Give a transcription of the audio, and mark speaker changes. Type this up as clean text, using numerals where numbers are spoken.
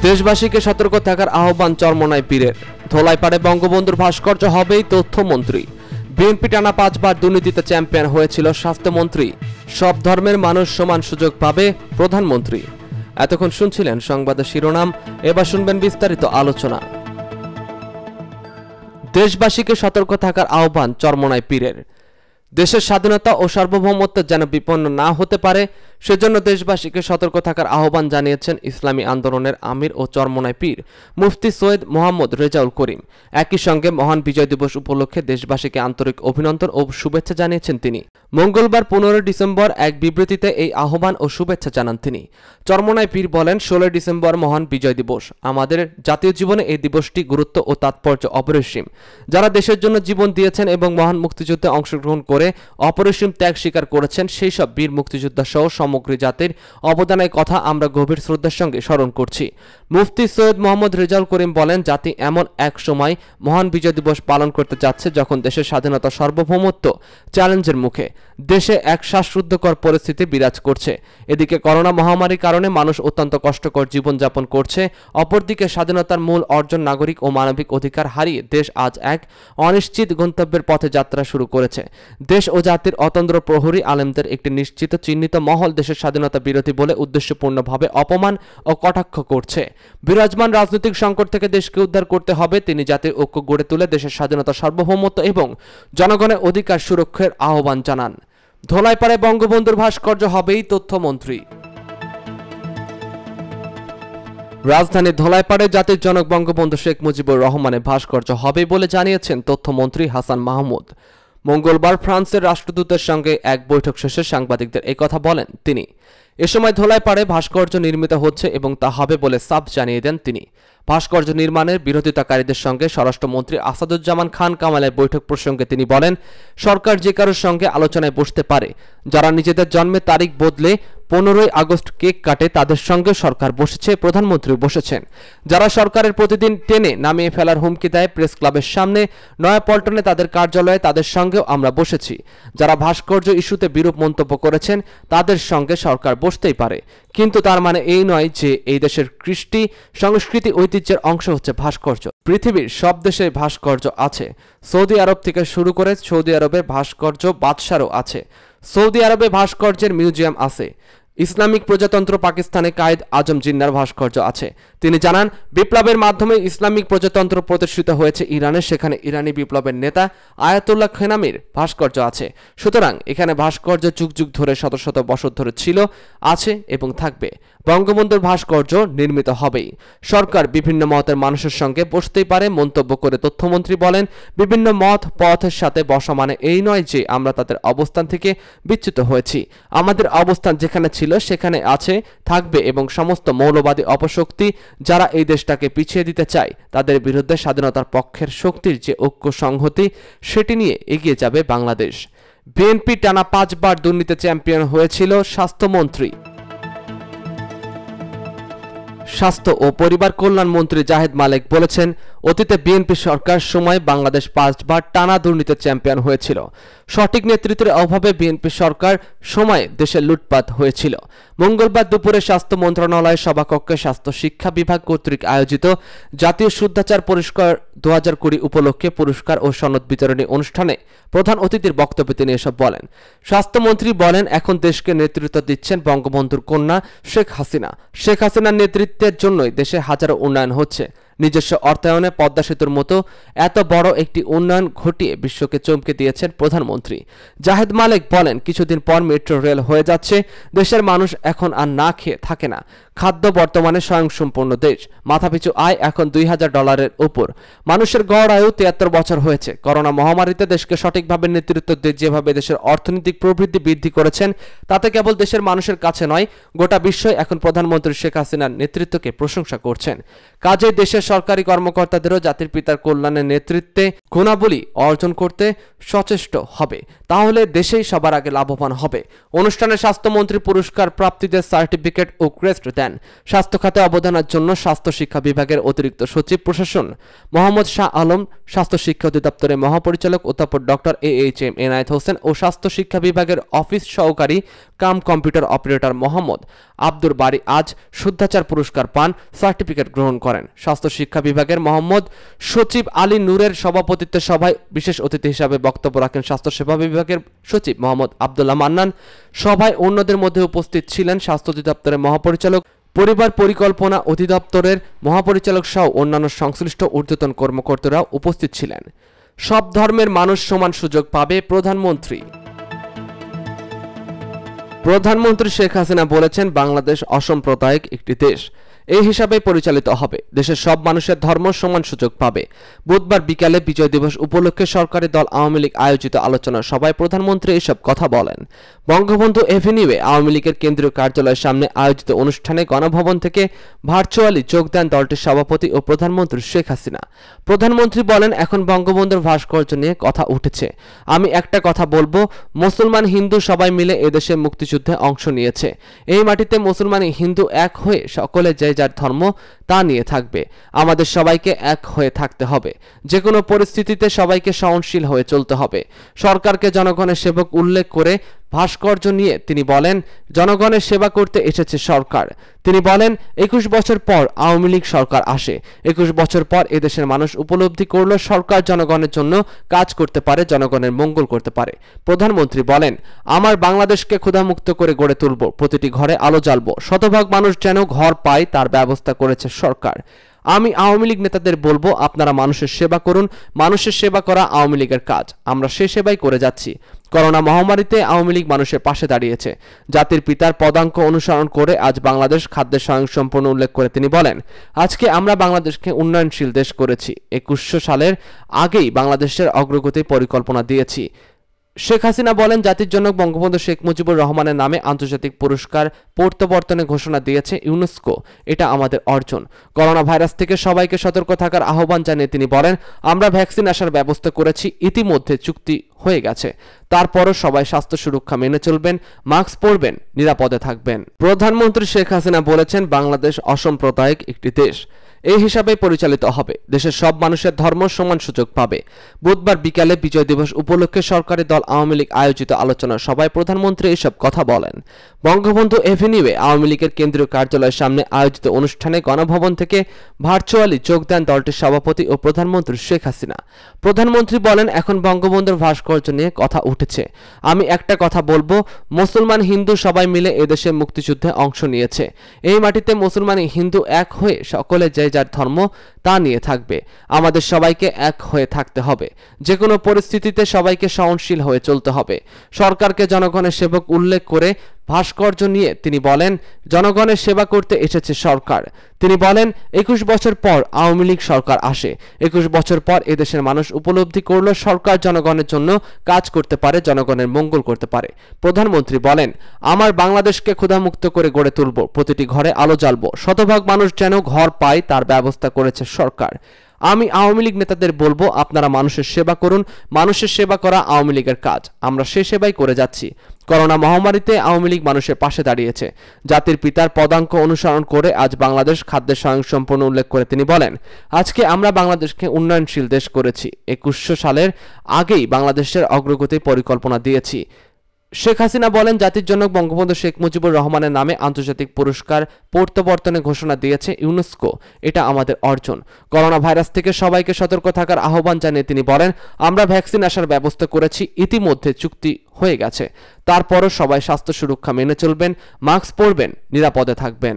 Speaker 1: দেশবাসীকে সতর্ক থাকার আহ্বান চরমোনাই পীরের। ধোলাইপাড়ে বঙ্গবন্ধুর ভাস্কর্য হবেই তথ্যমন্ত্রী। বিএনপি টানা 5 বার দুর্নীতিতে চ্যাম্পিয়ন হয়েছিল স্বাস্থ্যমন্ত্রী। সব ধর্মের মানুষ সমান সুযোগ পাবে প্রধানমন্ত্রী। এতক্ষণ শুনছিলেন সংবাদের শিরোনাম, এবার শুনবেন বিস্তারিত আলোচনা। দেশবাসীকে সতর্ক থাকার আহ্বান চরমোনাই পীরের। দেশের স্বাধীনতা ও সার্বভৌমত্ব যেন বিপন্ন না হতে পারে সেজন্য দেশবাসীকে সতর্ক থাকার আহ্বান জানিয়েছেন ইসলামী আন্দোলনের আমির ও চরমোনাই পীর মুফতি সৈয়দ মোহাম্মদ রেজাউল করিম। একই সঙ্গে মহান বিজয় দিবস উপলক্ষে দেশবাসীকে আন্তরিক অভিনন্দন ও শুভেচ্ছা জানিয়েছেন তিনি। মঙ্গলবার 15 ডিসেম্বর এক বিবৃতিতে এই আহ্বান ও শুভেচ্ছা জানান তিনি। চরমোনাই পীর বলেন, 16 ডিসেম্বর মহান বিজয় দিবস। আমাদের জাতীয় জীবনে এই দিবসটি গুরুত্ব ও তাৎপর্য অপরিসীম। যারা দেশের জন্য জীবন দিয়েছেন এবং মহান মুক্তিযুদ্ধে অংশগ্রহণ করে অপরিসীম ত্যাগ স্বীকার করেছেন, সেই সব বীর মুক্তিযোদ্ধা সহ সমগ্র জাতির অবদানের কথা আমরা গভীর শ্রদ্ধার সঙ্গে স্মরণ করছি। মুফতি সৈয়দ মোহাম্মদ রেজাউল করিম বলেন, জাতি এমন এক সময় মহান বিজয় দিবস পালন করতে যাচ্ছে যখন দেশের স্বাধীনতা সার্বভৌমত্ব চ্যালেঞ্জের মুখে। দেশে এক শ্বাসরুদ্ধকর পরিস্থিতি বিরাজ করছে। এদিকে করোনা মহামারীর কারণে মানুষ অত্যন্ত কষ্টকর জীবনযাপন করছে, অপরদিকে স্বাধীনতার মূল অর্জন নাগরিক ও মানবিক অধিকার হারিয়ে দেশ আজ এক অনিশ্চিত গন্তব্যের পথে যাত্রা শুরু করেছে। দেশ ও জাতির অতন্দ্র প্রহরী আলেমদের একটি নিশ্চিত চিহ্নিত মহল দেশের স্বাধীনতা বিরোধী বলে উদ্দেশ্যপূর্ণভাবে অপমান ও কটাক্ষ করছে। বিরাজমান রাজনৈতিক সংকট থেকে দেশকে উদ্ধার করতে হবে। তিনি জাতির ঐক্য গড়ে তুলে দেশের স্বাধীনতা সার্বভৌমত্ব এবং জনগণের অধিকার সুরক্ষার আহ্বান জানান। ধোলাইপাড়ে বঙ্গবন্ধুর ভাস্কর্য হবেই তথ্যমন্ত্রী। রাজধানীর ধোলাইপাড়ে জাতির জনক বঙ্গবন্ধু শেখ মুজিবুর রহমানের ভাস্কর্য হবে বলে জানিয়েছেন তথ্যমন্ত্রী হাসান মাহমুদ। মঙ্গলবার ফ্রান্সের রাষ্ট্রদূতের সঙ্গে এক বৈঠক শেষে সাংবাদিকদের এই কথা বলেন তিনি। এ সময় ধোলাইপাড়ে ভাস্কর্য নির্মিত হচ্ছে এবং তা হবে বলে সাফ জানিয়ে দেন তিনি। ভাস্কর্য নির্মাণের বিরোধিতাকারীদের সঙ্গে স্বরাষ্ট্রমন্ত্রী আসাদুজ্জামান খান কামালের বৈঠক প্রসঙ্গে তিনি বলেন, সরকার যে কারোর সঙ্গে আলোচনায় বসতে পারে। যারা নিজেদের জন্মের তারিখ বদলে 15 আগস্ট কেক কাটে তাদের সঙ্গে সরকার বসেছে, প্রধানমন্ত্রী বসেছেন। যারা সরকারের প্রতিদিন টেনে নামিয়ে ফেলার হুমকি দেয় প্রেস ক্লাবের সামনে, নয়াপল্টনে তাদের কার্যালয়ে, তাদের সঙ্গেও আমরা বসেছি। যারা ভাস্কর্য ইস্যুতে বিরূপ মন্তব্য করেছেন তাদের সঙ্গে সরকার বসতেই পারে, কিন্তু তার মানে এই নয় যে এই দেশের কৃষ্টি সংস্কৃতি ঐতিহ্যের অংশ হচ্ছে ভাস্কর্য। পৃথিবীর সব দেশে ভাস্কর্য আছে। সৌদি আরব থেকে শুরু করে সৌদি আরবের ভাস্কর্য বাদশারও আছে। সৌদি আরবে ভাস্কর্যের মিউজিয়াম আছে। ইসলামিক প্রজাতন্ত্র পাকিস্তানে কায়েদ আজম জিন্নার ভাস্কর্য আছে। তিনি জানান, বিপ্লবের মাধ্যমে ইসলামিক প্রজাতন্ত্র প্রতিষ্ঠিত হয়েছে ইরানে, সেখানে ইরানি বিপ্লবের নেতা আয়াতুল্লাহ খেনামির ভাস্কর্য আছে। সুতরাং এখানে ভাস্কর্য যুগ যুগ ধরে শত শত বছর ধরে ছিল, আছে এবং থাকবে। বঙ্গবন্ধুর ভাস্কর্য নির্মিত হবেই। সরকার বিভিন্ন মতের মানুষের সঙ্গে বসতেই পারে মন্তব্য করে তথ্যমন্ত্রী বলেন, বিভিন্ন মত পথের সাথে বসা মানে এই নয় যে আমরা তাদের অবস্থান থেকে বিচ্যুত হয়েছি। আমাদের অবস্থান যেখানে ছিল সেখানে আছে, থাকবে এবং সমস্ত মৌলবাদী অপশক্তি যারা এই দেশটাকে পিছিয়ে দিতে চায় তাদের বিরুদ্ধে স্বাধীনতার পক্ষের শক্তির যে ঐক্য সংহতি সেটি নিয়ে এগিয়ে যাবে বাংলাদেশ। বিএনপি টানা 5 বার দুর্নীতিতে চ্যাম্পিয়ন হয়েছিল স্বাস্থ্যমন্ত্রী। স্বাস্থ্য ও পরিবার কল্যাণ মন্ত্রী জাহেদ মালেক বলেছেন, অতীতে বিএনপি সরকার সময় বাংলাদেশ 5 বার টানা দুর্নীতিতে চ্যাম্পিয়ন হয়েছিল। সঠিক নেতৃত্বের অভাবে বিএনপি সরকার সময়ে দেশে লুটপাট হয়েছিল। মঙ্গলবার দুপুরে স্বাস্থ্য মন্ত্রণালয়ের সভাকক্ষে স্বাস্থ্য শিক্ষা বিভাগ কর্তৃক আয়োজিত জাতীয় শুদ্ধাচার পুরস্কার 2020 উপলক্ষে পুরস্কার ও সনদ বিতরণী অনুষ্ঠানে প্রধান অতিথির বক্তব্যে তিনি এসব বলেন। স্বাস্থ্যমন্ত্রী বলেন, এখন দেশকে নেতৃত্ব দিচ্ছেন বঙ্গবন্ধুর কন্যা শেখ হাসিনা। শেখ হাসিনার নেতৃত্বের জন্যই দেশে হাজারো উন্নয়ন হচ্ছে। নিজস্ব অর্থায়নে পদ্মা সেতুর মতো এত বড় একটি উন্নয়ন ঘটিয়ে বিশ্বকে চমকে দিয়েছেন প্রধানমন্ত্রী। জাহেদ মালেক বলেন, কিছুদিন পর মেট্রো রেল হয়ে যাচ্ছে। দেশের মানুষ এখন আর না খেয়ে থাকে না। খাদ্য বর্তমানে স্বয়ংসম্পূর্ণ দেশ। মাথাপিছু আয় এখন $2000 উপর। মানুষের গড় আয়ু 73 বছর হয়েছে। করোনা মহামারীতে দেশকে সঠিকভাবে নেতৃত্ব দিয়ে যেভাবে দেশের অর্থনৈতিক প্রবৃদ্ধি বৃদ্ধি করেছেন তাতে কেবল দেশের মানুষের কাছে নয়, গোটা বিশ্বই এখন প্রধানমন্ত্রী শেখ হাসিনার নেতৃত্বকে প্রশংসা করছেন। কাজে দেশের সরকারি কর্মকর্তাদেরও জাতির পিতার কল্যাণের নেতৃত্বে গুণাবলী অর্জন করতে সচেষ্ট হবে, তাহলে দেশেই সবার আগে লাভবান হবে। অনুষ্ঠানে স্বাস্থ্যমন্ত্রী পুরস্কার প্রাপ্তিদের সার্টিফিকেট ও ক্রেস্ট দেন। স্বাস্থ্য খাতে অবদানের জন্য স্বাস্থ্য শিক্ষা বিভাগের অতিরিক্ত সচিব প্রশাসন মোহাম্মদ শাহ আলম, স্বাস্থ্য শিক্ষা অধিদপ্তরের মহাপরিচালক অধ্যাপক ডক্টর AHM এনায়েত হোসেন ও স্বাস্থ্য শিক্ষা বিভাগের অফিস সহকারী cum computer operator Mohammad Abdur Bari আজ শুদ্ধাচার পুরস্কার পান, সার্টিফিকেট গ্রহণ করেন। স্বাস্থ্য শিক্ষা বিভাগের মোহাম্মদ সচিব আলী নূরের সভাপতিত্বে সভায় বিশেষ অতিথি হিসাবে বক্তব্য রাখেন স্বাস্থ্য সেবা বিভাগের সচিব মোহাম্মদ আব্দুল্লাহ মান্নান। সভায় অন্যদের মধ্যে উপস্থিত ছিলেন স্বাস্থ্য অধিদপ্তরের মহাপরিচালক, পরিবার পরিকল্পনা অধিদপ্তরের মহাপরিচালক সহ অন্যান্য সংশ্লিষ্ট ঊর্ধ্বতন কর্মকর্তারাও উপস্থিত ছিলেন। সব ধর্মের মানুষ সমান সুযোগ পাবে, প্রধানমন্ত্রী শেখ হাসিনা বলেছেন, বাংলাদেশ অসাম্প্রদায়িক একটি দেশ, এই হিসাবে পরিচালিত হবে। দেশের সব মানুষের ধর্ম সমান সুযোগ পাবে। বুধবার বিকালে বিজয় দিবস উপলক্ষে সরকারি দল আওয়ামী লীগ আয়োজিত আলোচনা সভায় প্রধানমন্ত্রী এসব কথা বলেন। বঙ্গবন্ধু এভিনিউয়ে আওয়ামী লীগের কেন্দ্রীয় কার্যালয়ের সামনে আয়োজিত অনুষ্ঠানে গণভবন থেকে ভার্চুয়ালি যোগ দেন দলটির সভাপতি ও প্রধানমন্ত্রী শেখ হাসিনা। প্রধানমন্ত্রী বলেন, এখন বঙ্গবন্ধুর ভাস্কর্য নিয়ে কথা উঠেছে। আমি একটা কথা বলবো, মুসলমান হিন্দু সবাই মিলে এদেশে মুক্তিযুদ্ধে অংশ নিয়েছে। এই মাটিতে মুসলমান হিন্দু এক হয়ে সকলে যে যার ধর্ম তা নিয়ে থাকবে। আমাদের সবাইকে এক হয়ে থাকতে হবে। যে কোনো পরিস্থিতিতে সবাইকে সহনশীল হয়ে চলতে হবে। সরকারকে জনগণের সেবক উল্লেখ করে ভাস্কর্য নিয়ে তিনি বলেন, জনগণের সেবা করতে এসেছে সরকার। তিনি বলেন, 21 বছর পর আওয়ামী লীগ সরকার আসে। 21 বছর পর এদেশের মানুষ উপলব্ধি করল সরকার জনগণের জন্য কাজ করতে পারে, জনগণের মঙ্গল করতে পারে। প্রধানমন্ত্রী বলেন, আমার বাংলাদেশকে ক্ষুধামুক্ত করে গড়ে তুলব, প্রতিটি ঘরে আলো জ্বালব, শতভাগ মানুষ যেন ঘর পায় তার ব্যবস্থা করেছে সরকার। আমি আওয়ামী লীগ নেতাদের বলবো, আপনারা মানুষের সেবা করুন। মানুষের সেবা করা আওয়ামী লীগের কাজ, আমরা সেই সেবাই করে যাচ্ছি। করোনা মহামারীতে আওয়ামী লীগ মানুষের পাশে দাঁড়িয়েছে। জাতির পিতার পদাঙ্ক অনুসরণ করে আজ বাংলাদেশ খাদ্যে স্বয়ংসম্পূর্ণ উল্লেখ করে তিনি বলেন, আজকে আমরা বাংলাদেশকে উন্নয়নশীল দেশ করেছি। 2100 সালের আগেই বাংলাদেশের অগ্রগতির পরিকল্পনা দিয়েছি। শেখ হাসিনা বলেন, জাতির জনক বঙ্গবন্ধু শেখ মুজিবুর রহমানের নামে আন্তর্জাতিক পুরস্কার প্রত্যাবর্তনের ঘোষণা দিয়েছে ইউনেস্কো। এটা আমাদের অর্জন। করোনা ভাইরাস থেকে সবাইকে সতর্ক থাকার আহ্বান জানিয়ে তিনি বলেন, আমরা ভ্যাকসিন আসার ব্যবস্থা করেছি, ইতিমধ্যে চুক্তি হয়ে গেছে। তারপরও সবাই স্বাস্থ্য সুরক্ষা মেনে চলবেন, মাস্ক পরবেন, নিরাপদে থাকবেন। প্রধানমন্ত্রী শেখ হাসিনা বলেছেন, বাংলাদেশ অসাম্প্রদায়িক একটি দেশ, এই হিসাবে পরিচালিত হবে। দেশের সব মানুষের ধর্ম সমান সুযোগ পাবে। বুধবার বিকালে বিজয় দিবস উপলক্ষে সরকারি দল আওয়ামী লীগ আয়োজিত আলোচনা সভায় প্রধানমন্ত্রী এসব কথা বলেন। বঙ্গবন্ধু এভিনিউয়ে আওয়ামী লীগের কেন্দ্রীয় কার্যালয়ের সামনে আয়োজিত অনুষ্ঠানে গণভবন থেকে ভার্চুয়ালি যোগ দেন দলটির সভাপতি ও প্রধানমন্ত্রী শেখ হাসিনা। প্রধানমন্ত্রী বলেন, এখন বঙ্গবন্ধুর ভাস্কর্য নিয়ে কথা উঠেছে। আমি একটা কথা বলবো, মুসলমান হিন্দু সবাই মিলে এদেশে মুক্তিযুদ্ধে অংশ নিয়েছে। এই মাটিতে মুসলমান হিন্দু এক হয়ে সকলে যে যার ধর্ম তা নিয়ে থাকবে। আমাদের সবাইকে এক হয়ে থাকতে হবে। যে কোনো পরিস্থিতিতে সবাইকে সহনশীল হয়ে চলতে হবে। সরকারকে জনগণের সেবক উল্লেখ করে ভাস্কর্য নিয়ে তিনি বলেন, জনগণের সেবা করতে এসেছে সরকার। তিনি বলেন, 21 বছর পর আওয়ামী লীগ সরকার আসে। 21 বছর পর এদেশের মানুষ উপলব্ধি করল সরকার জনগণের জন্য কাজ করতে পারে, জনগণের মঙ্গল করতে পারে। প্রধানমন্ত্রী বলেন, আমার বাংলাদেশকে ক্ষুধামুক্ত করে গড়ে তুলব, প্রতিটি ঘরে আলো জ্বালব, শতভাগ মানুষ যেন ঘর পায় তার ব্যবস্থা করেছে সরকার। আমি আওয়ামী লীগ নেতাদের বলবো, আপনারা মানুষের সেবা করুন। মানুষের সেবা করা আওয়ামী লীগের কাজ, আমরা সেই সেবাই করে যাচ্ছি। করোনা মহামারীতে আওয়ামী লীগ মানুষের পাশে দাঁড়িয়েছে। জাতির পিতার পদাঙ্ক অনুসরণ করে আজ বাংলাদেশ খাদ্যে স্বয়ংসম্পূর্ণ উল্লেখ করে তিনি বলেন, আজকে আমরা বাংলাদেশকে উন্নয়নশীল দেশ করেছি। 2100 সালের আগেই বাংলাদেশের অগ্রগতির পরিকল্পনা দিয়েছি। শেখ হাসিনা বলেন, জাতির জনক বঙ্গবন্ধু শেখ মুজিবুর রহমানের নামে আন্তর্জাতিক পুরস্কার প্রত্যাবর্তনের ঘোষণা দিয়েছে ইউনেস্কো। এটা আমাদের অর্জন। করোনা ভাইরাস থেকে সবাইকে সতর্ক থাকার আহ্বান জানিয়ে তিনি বলেন, আমরা ভ্যাকসিন আসার ব্যবস্থা করেছি, ইতিমধ্যে চুক্তি হয়ে গেছে। তারপরও সবাই স্বাস্থ্য সুরক্ষা মেনে চলবেন, মাস্ক পরবেন, নিরাপদে থাকবেন।